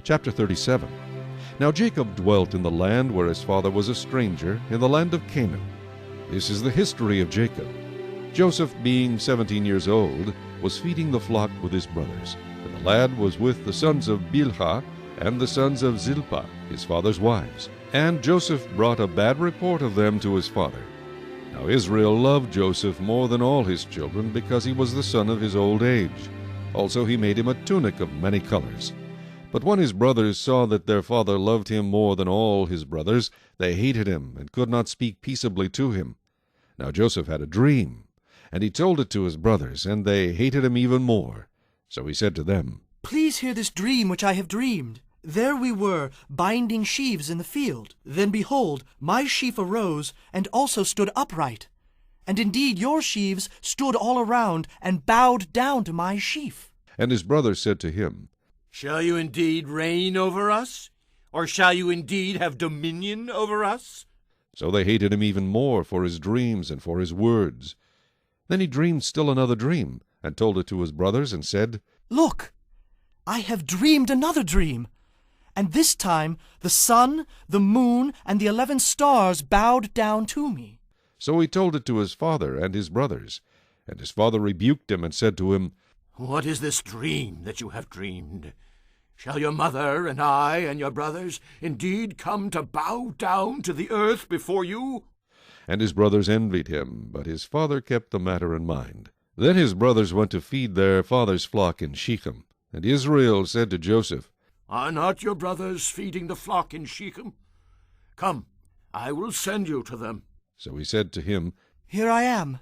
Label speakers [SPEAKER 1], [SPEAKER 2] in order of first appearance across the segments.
[SPEAKER 1] Chapter 37. Now Jacob dwelt in the land where his father was a stranger, in the land of Canaan. This is the history of Jacob. Joseph, being 17 years old, was feeding the flock with his brothers. And the lad was with the sons of Bilhah and the sons of Zilpah, his father's wives. And Joseph brought a bad report of them to his father. Now Israel loved Joseph more than all his children, because he was the son of his old age. Also he made him a tunic of many colors. But when his brothers saw that their father loved him more than all his brothers, they hated him, and could not speak peaceably to him. Now Joseph had a dream, and he told it to his brothers, and they hated him even more. So he said to them,
[SPEAKER 2] "Please hear this dream which I have dreamed. There we were, binding sheaves in the field. Then behold, my sheaf arose, and also stood upright. And indeed your sheaves stood all around, and bowed down to my sheaf."
[SPEAKER 1] And his brothers said to him,
[SPEAKER 3] "Shall you indeed reign over us? Or shall you indeed have dominion over us?"
[SPEAKER 1] So they hated him even more for his dreams and for his words. Then he dreamed still another dream, and told it to his brothers, and said,
[SPEAKER 2] "Look, I have dreamed another dream. And this time the sun, the moon, and the 11 stars bowed down to me."
[SPEAKER 1] So he told it to his father and his brothers. And his father rebuked him, and said to him,
[SPEAKER 3] "What is this dream that you have dreamed? Shall your mother and I and your brothers indeed come to bow down to the earth before you?"
[SPEAKER 1] And his brothers envied him, but his father kept the matter in mind. Then his brothers went to feed their father's flock in Shechem. And Israel said to Joseph,
[SPEAKER 3] "Are not your brothers feeding the flock in Shechem? Come, I will send you to them."
[SPEAKER 1] So he said to him,
[SPEAKER 2] "Here I am."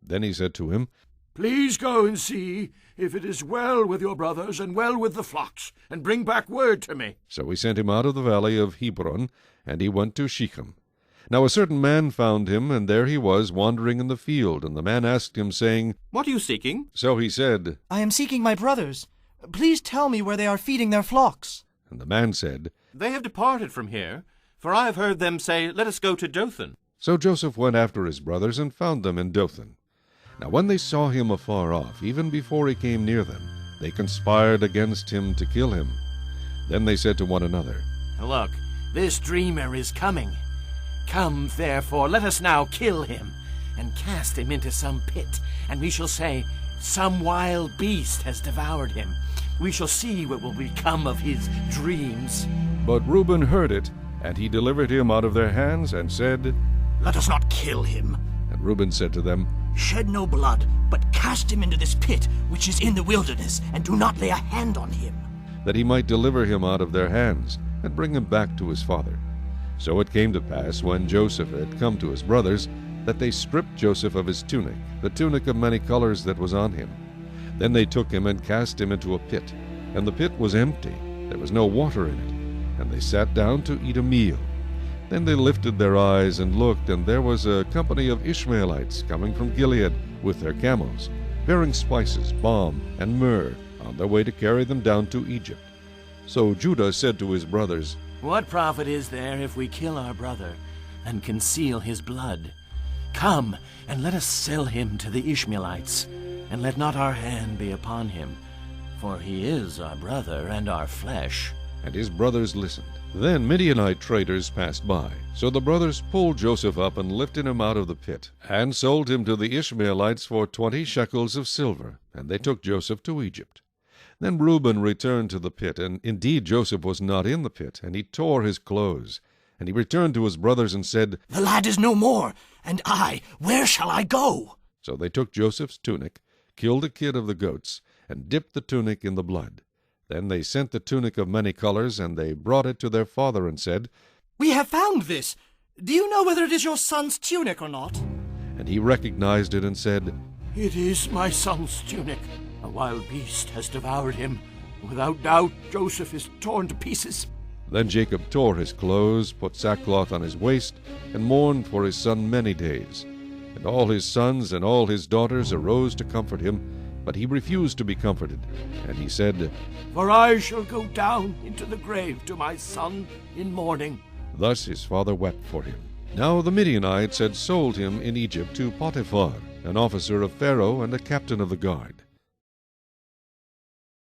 [SPEAKER 1] Then he said to him,
[SPEAKER 3] "Please go and see if it is well with your brothers and well with the flocks, and bring back word to me."
[SPEAKER 1] So he sent him out of the valley of Hebron, and he went to Shechem. Now a certain man found him, and there he was, wandering in the field. And the man asked him, saying,
[SPEAKER 4] "What are you seeking?"
[SPEAKER 1] So he said,
[SPEAKER 2] "I am seeking my brothers. Please tell me where they are feeding their flocks."
[SPEAKER 1] And the man said,
[SPEAKER 4] "They have departed from here, for I have heard them say, 'Let us go to Dothan.'"
[SPEAKER 1] So Joseph went after his brothers, and found them in Dothan. Now when they saw him afar off, even before he came near them, they conspired against him to kill him. Then they said to one another,
[SPEAKER 3] "Look, this dreamer is coming. Come, therefore, let us now kill him, and cast him into some pit, and we shall say, 'Some wild beast has devoured him.' We shall see what will become of his dreams."
[SPEAKER 1] But Reuben heard it, and he delivered him out of their hands, and said,
[SPEAKER 5] "Let us not kill him.
[SPEAKER 1] And Reuben said to them,
[SPEAKER 5] Shed no blood, but cast him into this pit which is in the wilderness, and do not lay a hand on him."
[SPEAKER 1] that he might deliver him out of their hands, and bring him back to his father. So it came to pass, when Joseph had come to his brothers, that they stripped Joseph of his tunic, the tunic of many colors that was on him. Then they took him and cast him into a pit, and the pit was empty, there was no water in it, and they sat down to eat a meal. Then they lifted their eyes and looked, and there was a company of Ishmaelites coming from Gilead with their camels, bearing spices, balm, and myrrh, on their way to carry them down to Egypt. So Judah said to his brothers,
[SPEAKER 3] "What profit is there if we kill our brother and conceal his blood? Come, and let us sell him to the Ishmaelites, and let not our hand be upon him, for he is our brother and our flesh."
[SPEAKER 1] And his brothers listened. Then Midianite traders passed by. So the brothers pulled Joseph up and lifted him out of the pit, and sold him to the Ishmaelites for 20 shekels of silver, and they took Joseph to Egypt. Then Reuben returned to the pit, and indeed Joseph was not in the pit, and he tore his clothes. And he returned to his brothers and said,
[SPEAKER 5] "The lad is no more, and where shall I go?"
[SPEAKER 1] So they took Joseph's tunic, killed a kid of the goats, and dipped the tunic in the blood. Then they sent the tunic of many colors, and they brought it to their father, and said,
[SPEAKER 2] "We have found this. Do you know whether it is your son's tunic or not?"
[SPEAKER 1] And he recognized it and said,
[SPEAKER 3] "It is my son's tunic. A wild beast has devoured him. Without doubt, Joseph is torn to pieces."
[SPEAKER 1] Then Jacob tore his clothes, put sackcloth on his waist, and mourned for his son many days. And all his sons and all his daughters arose to comfort him, but he refused to be comforted. And he said,
[SPEAKER 3] "For I shall go down into the grave to my son in mourning."
[SPEAKER 1] Thus his father wept for him. Now the Midianites had sold him in Egypt to Potiphar, an officer of Pharaoh and a captain of the guard.